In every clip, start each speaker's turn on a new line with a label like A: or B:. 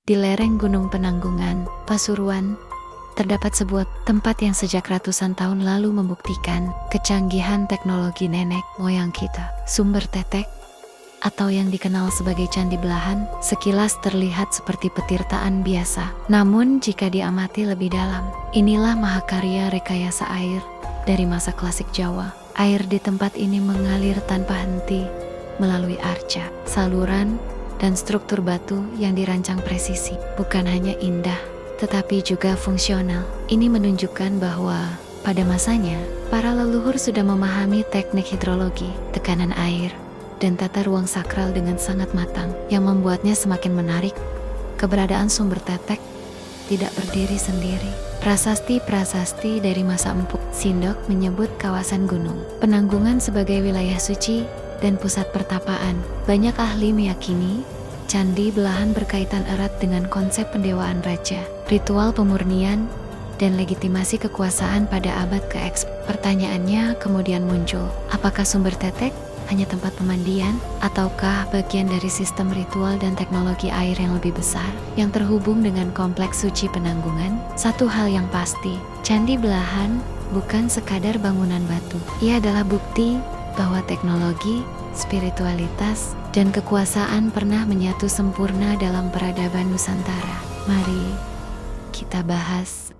A: Di lereng Gunung Penanggungan, Pasuruan, terdapat sebuah tempat yang sejak ratusan tahun lalu membuktikan kecanggihan teknologi nenek moyang kita. Sumber Tetek, atau yang dikenal sebagai Candi Belahan, sekilas terlihat seperti petirtaan biasa. Namun jika diamati lebih dalam, inilah mahakarya rekayasa air dari masa klasik Jawa. Air di tempat ini mengalir tanpa henti melalui arca, saluran, dan struktur batu yang dirancang presisi. Bukan hanya indah, tetapi juga fungsional. Ini menunjukkan bahwa pada masanya, para leluhur sudah memahami teknik hidrologi, tekanan air, dan tata ruang sakral dengan sangat matang, yang membuatnya semakin menarik. Keberadaan sumber Tetek tidak berdiri sendiri. Prasasti-prasasti dari masa Empuk Sindok menyebut kawasan Gunung Penanggungan sebagai wilayah suci dan pusat pertapaan. Banyak ahli meyakini Candi Belahan berkaitan erat dengan konsep pendewaan raja, ritual pemurnian, dan legitimasi kekuasaan pada abad ke-X. Pertanyaannya kemudian muncul, apakah sumber Tetek hanya tempat pemandian, ataukah bagian dari sistem ritual dan teknologi air yang lebih besar yang terhubung dengan kompleks suci Penanggungan? Satu hal yang pasti, Candi Belahan bukan sekadar bangunan batu. Ia adalah bukti bahwa teknologi, spiritualitas, dan kekuasaan pernah menyatu sempurna dalam peradaban Nusantara. Mari kita bahas.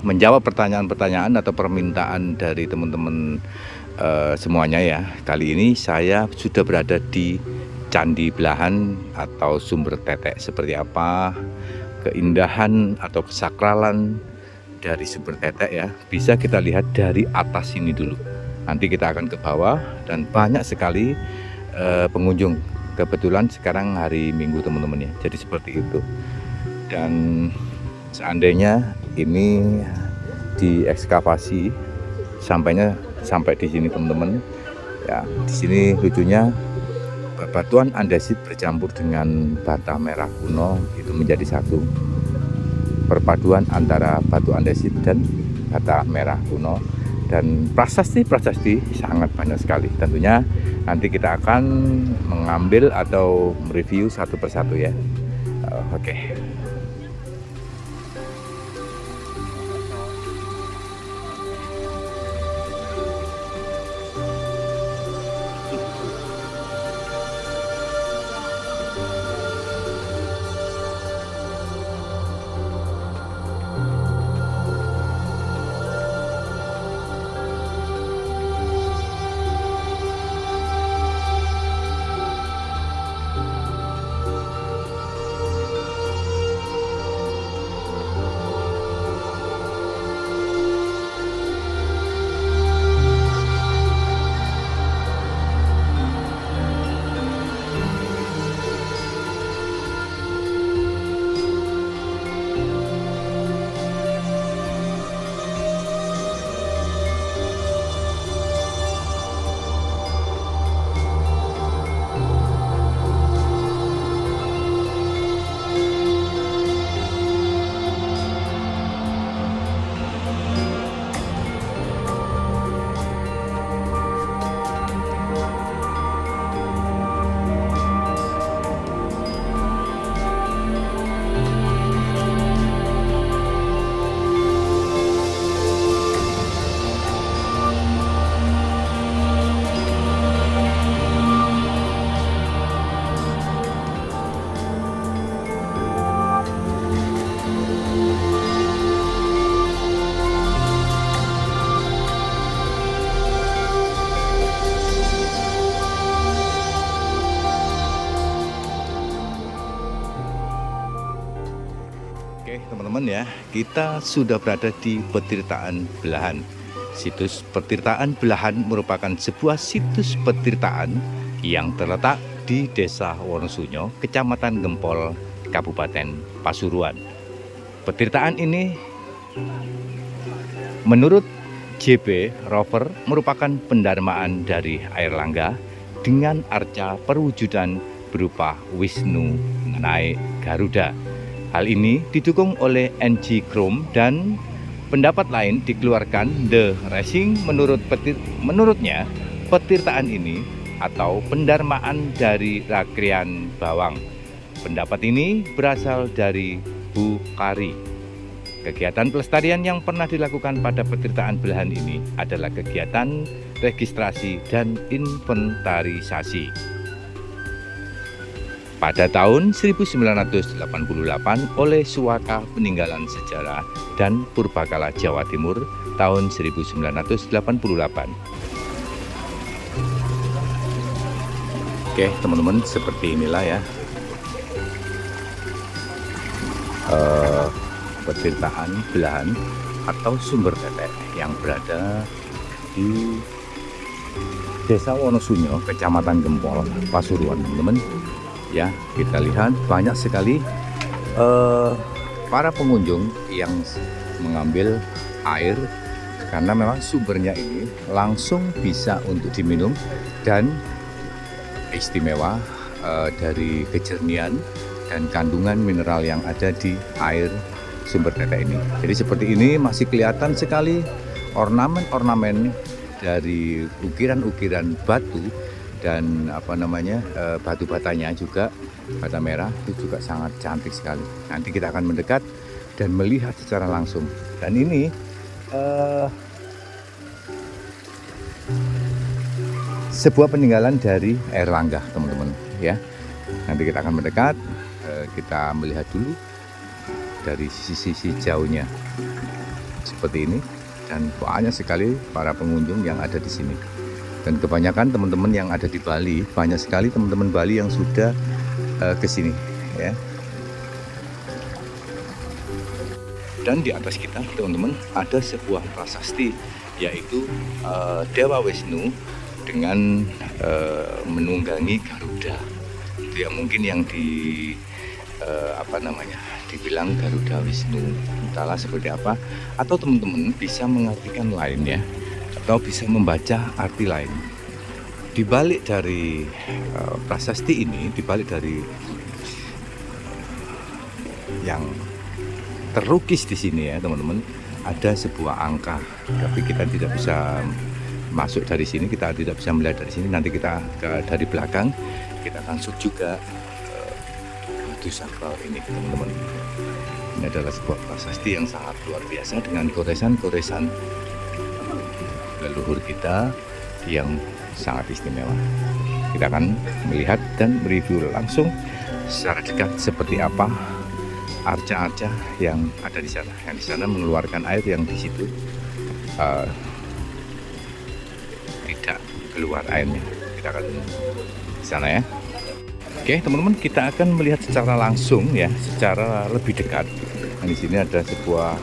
B: Menjawab pertanyaan-pertanyaan atau permintaan dari teman-teman semuanya ya. Kali ini saya sudah berada di Candi Belahan atau sumber Tetek. Seperti apa keindahan atau kesakralan dari sumber Tetek ya, bisa kita lihat dari atas sini dulu. Nanti kita akan ke bawah dan banyak sekali pengunjung. Kebetulan sekarang hari Minggu teman-teman ya, jadi seperti itu. Dan seandainya ini diekskavasi sampai di sini teman-teman ya, di sini lucunya batuan andesit bercampur dengan bata merah kuno itu menjadi satu. Perpaduan antara batu andesit dan bata merah kuno, dan prasasti-prasasti sangat banyak sekali. Tentunya nanti kita akan mengambil atau mereview satu persatu ya. Oke. Oke teman-teman ya, kita sudah berada di Petirtaan Belahan. Situs Petirtaan Belahan merupakan sebuah situs petirtaan yang terletak di Desa Wonosunyo, Kecamatan Gempol, Kabupaten Pasuruan. Petirtaan ini menurut JB Rover merupakan pendarmaan dari air langga dengan arca perwujudan berupa Wisnu naik Garuda. Hal ini didukung oleh NG Chrome dan pendapat lain dikeluarkan The Racing menurutnya petirtaan ini atau pendarmaan dari Rakrian Bawang. Pendapat ini berasal dari Bu Kari. Kegiatan pelestarian yang pernah dilakukan pada petirtaan belahan ini adalah kegiatan registrasi dan inventarisasi. Pada tahun 1988 oleh Suaka Peninggalan Sejarah dan Purbakala Jawa Timur tahun 1988. Oke teman-teman, seperti inilah ya petirtaan belahan atau sumber tetek yang berada di Desa Wonosunyo, Kecamatan Gempol, Pasuruan, teman-teman. Ya, kita lihat banyak sekali para pengunjung yang mengambil air karena memang sumbernya ini langsung bisa untuk diminum dan istimewa dari kejernihan dan kandungan mineral yang ada di air sumber tetek ini. Jadi seperti ini masih kelihatan sekali ornamen-ornamen dari ukiran-ukiran batu dan batu batanya juga, bata merah itu juga sangat cantik sekali. Nanti kita akan mendekat dan melihat secara langsung. Dan ini sebuah peninggalan dari Airlangga, teman-teman ya. Nanti kita akan mendekat, kita melihat dulu dari sisi jauhnya seperti ini, dan banyak sekali para pengunjung yang ada di sini. Dan kebanyakan teman-teman yang ada di Bali, banyak sekali teman-teman Bali yang sudah ke sini ya. Dan di atas kita, teman-teman, ada sebuah prasasti, yaitu Dewa Wisnu dengan menunggangi Garuda. Itu ya mungkin yang dibilang Garuda Wisnu, entahlah seperti apa, atau teman-teman bisa mengartikan lain ya, atau bisa membaca arti lain. Di balik dari prasasti ini, di balik dari yang terukis di sini ya teman-teman, ada sebuah angka, tapi kita tidak bisa masuk dari sini, kita tidak bisa melihat dari sini. Nanti kita dari belakang kita akan shoot juga batu sakral ini, teman-teman. Ini adalah sebuah prasasti yang sangat luar biasa dengan goresan-goresan leluhur kita yang sangat istimewa. Kita akan melihat dan mereview langsung secara dekat seperti apa arca-arca yang ada di sana. Yang di sana mengeluarkan air yang di situ tidak keluar airnya. Kita akan di sana ya. Oke teman-teman, kita akan melihat secara langsung ya, secara lebih dekat. Nah, di sini ada sebuah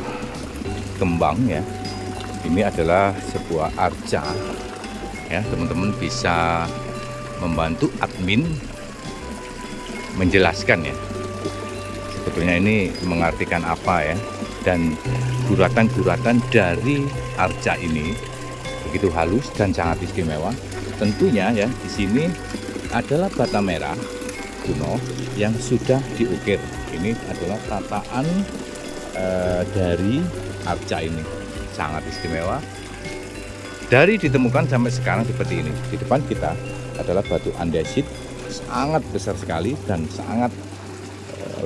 B: kembang ya. Ini adalah sebuah arca ya, teman-teman bisa membantu admin menjelaskan ya, sebetulnya ini mengartikan apa ya. Dan guratan-guratan dari arca ini begitu halus dan sangat istimewa. Tentunya ya, di sini adalah bata merah kuno yang sudah diukir. Ini adalah tataan dari arca ini, sangat istimewa. Dari ditemukan sampai sekarang seperti ini. Di depan kita adalah batu andesit, sangat besar sekali dan sangat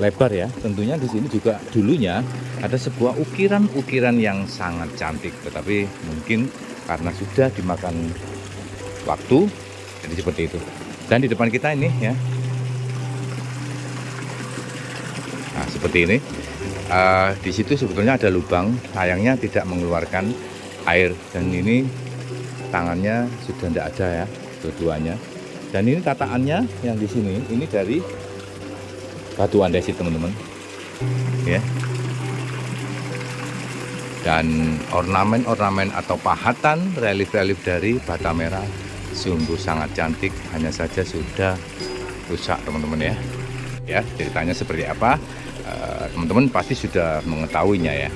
B: lebar ya. Tentunya di sini juga dulunya ada sebuah ukiran-ukiran yang sangat cantik, tetapi mungkin karena sudah dimakan waktu, jadi seperti itu. Dan di depan kita ini ya, nah seperti ini. Di situ sebetulnya ada lubang, sayangnya tidak mengeluarkan air. Dan ini tangannya sudah tidak ada ya, dua-duanya. Dan ini tataannya yang di sini, ini dari batu andesit teman-teman ya. Dan ornamen-ornamen atau pahatan relief-relief dari bata merah sungguh sangat cantik, hanya saja sudah rusak teman-teman ya. Ya, ceritanya seperti apa teman-teman pasti sudah mengetahuinya ya.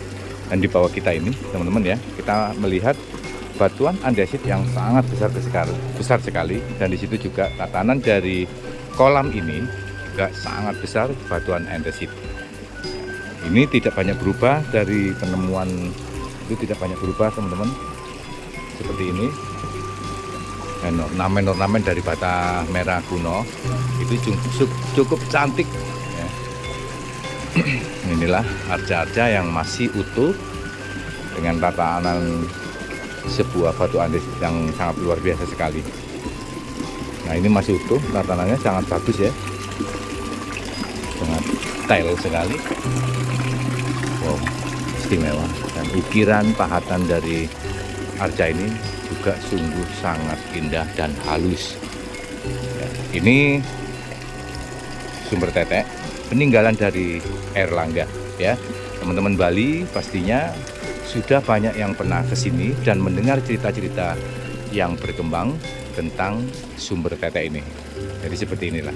B: Dan di bawah kita ini teman-teman ya, kita melihat batuan andesit yang sangat besar sekali. Dan di situ juga tatanan dari kolam ini juga sangat besar, batuan andesit. Ini tidak banyak berubah dari penemuan, itu tidak banyak berubah teman-teman, seperti ini. Dan ornamen-ornamen dari bata merah kuno itu cukup cantik ya. Inilah arca-arca yang masih utuh dengan tatanan sebuah batu andis yang sangat luar biasa sekali. Nah, ini masih utuh, tatanannya sangat bagus ya, sangat detail sekali. Wow, istimewa. Dan ukiran pahatan dari arca ini juga sungguh sangat indah dan halus ya. Ini sumber tetek peninggalan dari Airlangga ya. Teman-teman Bali pastinya sudah banyak yang pernah ke sini dan mendengar cerita-cerita yang berkembang tentang sumber tetek ini. Jadi seperti inilah.